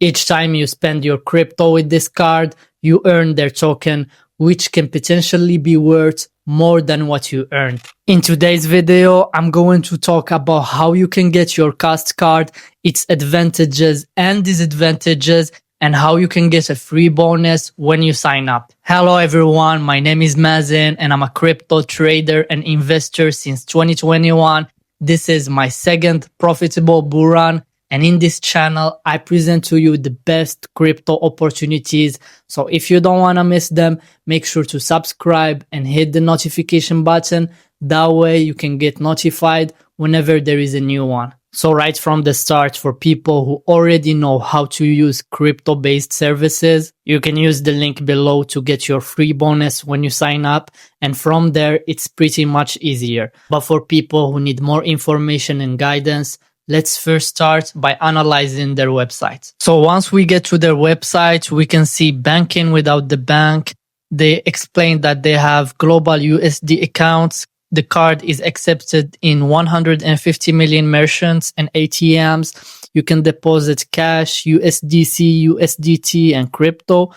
Each time you spend your crypto with this card, you earn their token, which can potentially be worth more than what you earned. In today's video, I'm going to talk about how you can get your Kast card, its advantages and disadvantages, and how you can get a free bonus when you sign up. Hello everyone, my name is Mazen and I'm a crypto trader and investor since 2021. This is my second profitable bull run. And in this channel, I present to you the best crypto opportunities. So if you don't want to miss them, make sure to subscribe and hit the notification button. That way you can get notified whenever there is a new one. So right from the start, for people who already know how to use crypto-based services, you can use the link below to get your free bonus when you sign up. And from there, it's pretty much easier. But for people who need more information and guidance, let's first start by analyzing their website. So once we get to their website, we can see banking without the bank. They explain that they have global USD accounts. The card is accepted in 150 million merchants and ATMs. You can deposit cash, USDC, USDT, and crypto.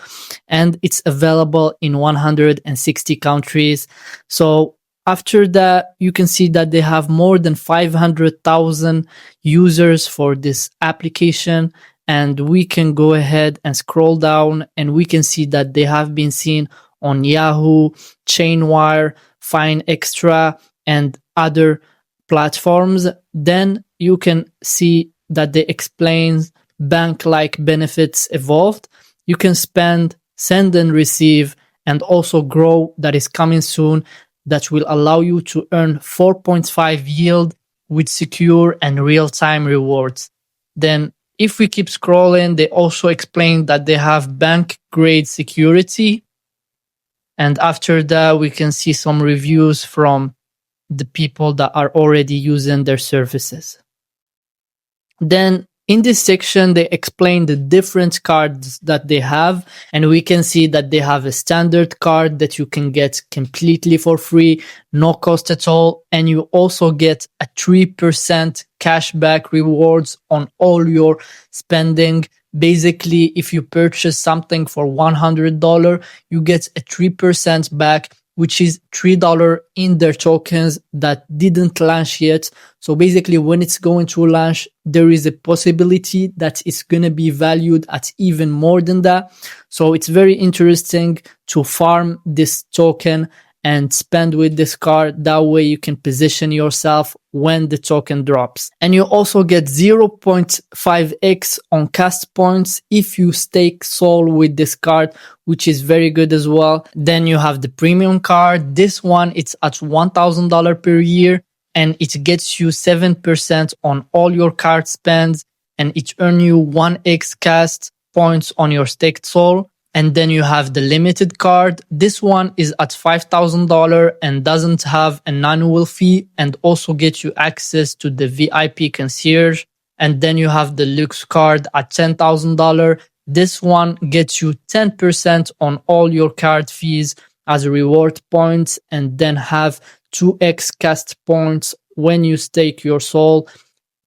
And it's available in 160 countries. So after that, you can see that they have more than 500,000 users for this application. And we can go ahead and scroll down and we can see that they have been seen on Yahoo, Chainwire, Fine Extra, and other platforms. Then you can see that they explain bank-like benefits evolved. You can spend, send and receive, and also grow that is coming soon, that will allow you to earn 4.5 yield with secure and real-time rewards. Then if we keep scrolling, they also explain that they have bank-grade security. And after that, we can see some reviews from the people that are already using their services. Then in this section, they explain the different cards that they have, and we can see that they have a standard card that you can get completely for free, no cost at all, and you also get a 3% cashback rewards on all your spending. Basically, if you purchase something for $100, you get a 3% back, which is $3 in their tokens that didn't launch yet. So basically, when it's going to launch, there is a possibility that it's going to be valued at even more than that. So it's very interesting to farm this token and spend with this card. That way you can position yourself when the token drops. And you also get 0.5x on Kast points if you stake Sol with this card, which is very good as well. Then you have the premium card. This one, it's at $1,000 per year, and it gets you 7% on all your card spends, and it earns you 1x Kast points on your staked Sol. And then you have the limited card. This one is at $5,000 and doesn't have an annual fee, and also gets you access to the VIP concierge. And then you have the luxe card at $10,000. This one gets you 10% on all your card fees as reward points, and then have 2x Kast points when you stake your Sol,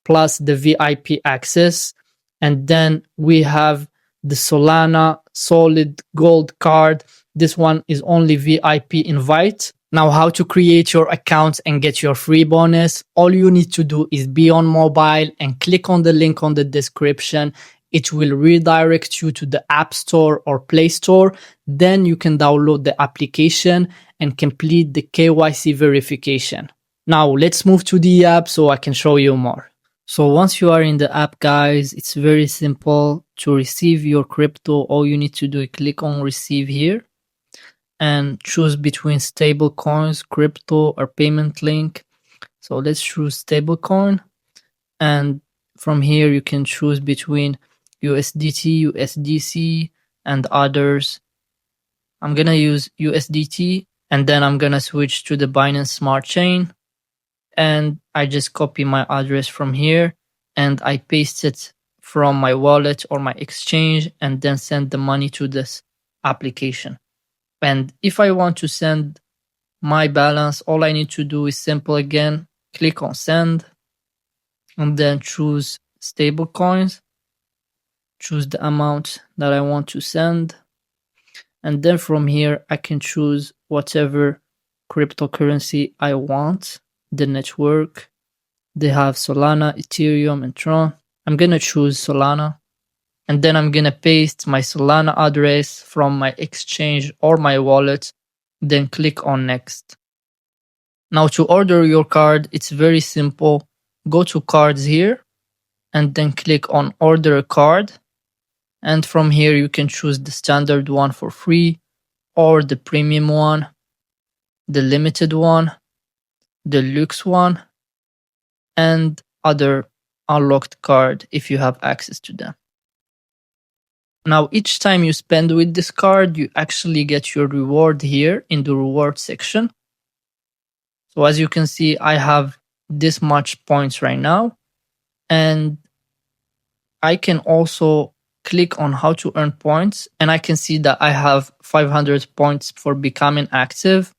plus the VIP access. And then we have the Solana Solid Gold card. This one is only VIP invite. Now, how to create your account and get your free bonus? All you need to do is be on mobile and click on the link on the description. It will redirect you to the App Store or Play Store. Then you can download the application and complete the KYC verification. Now, let's move to the app so I can show you more. So once you are in the app, guys, it's very simple. To receive your crypto, all you need to do is click on receive here and choose between stable coins, crypto, or payment link. So let's choose stablecoin, and from here you can choose between USDT, USDC, and others. I'm gonna use USDT, and then I'm gonna switch to the Binance Smart Chain, and I just copy my address from here and I paste it from my wallet or my exchange, and then send the money to this application. And if I want to send my balance, all I need to do is simple again, click on send, and then choose stable coins. choose the amount that I want to send. And then from here, I can choose whatever cryptocurrency I want, the network. They have Solana, Ethereum, and Tron. I'm going to choose Solana. And then I'm going to paste my Solana address from my exchange or my wallet. Then click on next. Now to order your card, it's very simple. Go to cards here and then click on order a card. And from here, you can choose the standard one for free or the premium one, the limited one, the luxe one, and other unlocked card if you have access to them. Now, each time you spend with this card, you actually get your reward here in the reward section. So as you can see, I have this much points right now, and I can also click on how to earn points, and I can see that I have 500 points for becoming active,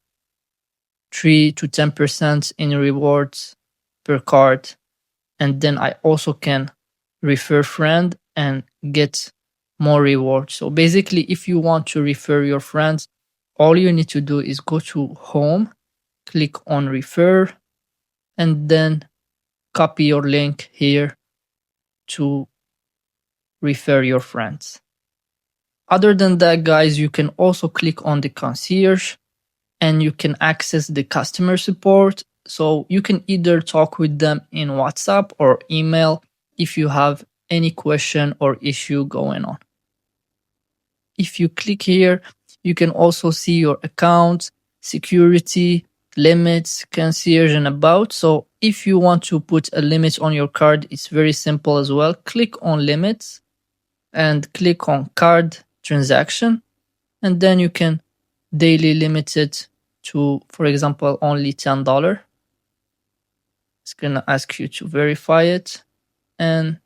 3 to 10% in rewards per card, and then I also can refer friend and get more rewards. So basically, if you want to refer your friends, all you need to do is go to home, click on refer, and then copy your link here to refer your friends. Other than that, guys, you can also click on the concierge and you can access the customer support. So you can either talk with them in WhatsApp or email if you have any question or issue going on. If you click here, you can also see your accounts, security, limits, concierge, and about. So if you want to put a limit on your card, it's very simple as well. Click on limits and click on card transaction, and then you can daily limit it to, for example, only $10. It's gonna ask you to verify it, and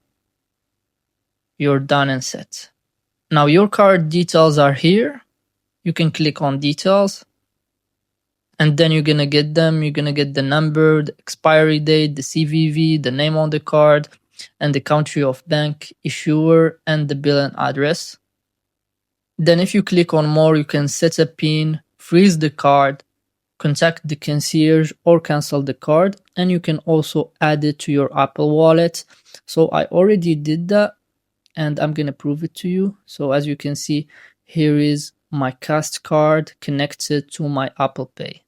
you're done and set. Now your card details are here. You can click on details, and then you're gonna get them. You're gonna get the number, the expiry date, the CVV, the name on the card, and the country of bank, issuer, and the billing address. Then if you click on more, you can set a PIN, freeze the card, contact the concierge, or cancel the card, and you can also add it to your Apple Wallet. So I already did that, and I'm gonna prove it to you. So as you can see, here is my Kast card connected to my Apple Pay.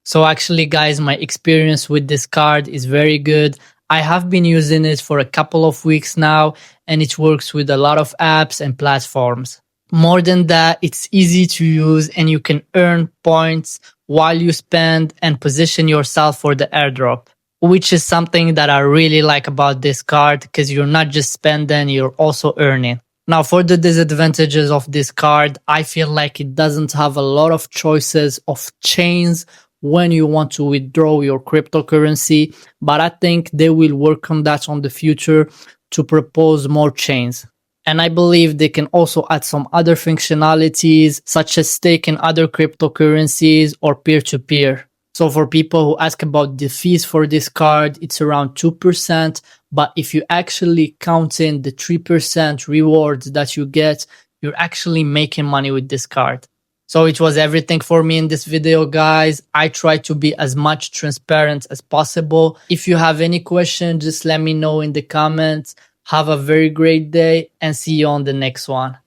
So actually, guys, my experience with this card is very good. I have been using it for a couple of weeks now, and it works with a lot of apps and platforms. More than that, it's easy to use and you can earn points while you spend and position yourself for the airdrop, which is something that I really like about this card because you're not just spending, you're also earning. Now, for the disadvantages of this card, I feel like it doesn't have a lot of choices of chains when you want to withdraw your cryptocurrency, but I think they will work on that on the future to propose more chains. And I believe they can also add some other functionalities such as staking other cryptocurrencies or peer-to-peer. So for people who ask about the fees for this card, it's around 2%. But if you actually count in the 3% rewards that you get, you're actually making money with this card. So it was everything for me in this video, guys. I try to be as much transparent as possible. If you have any questions, just let me know in the comments. Have a very great day and see you on the next one.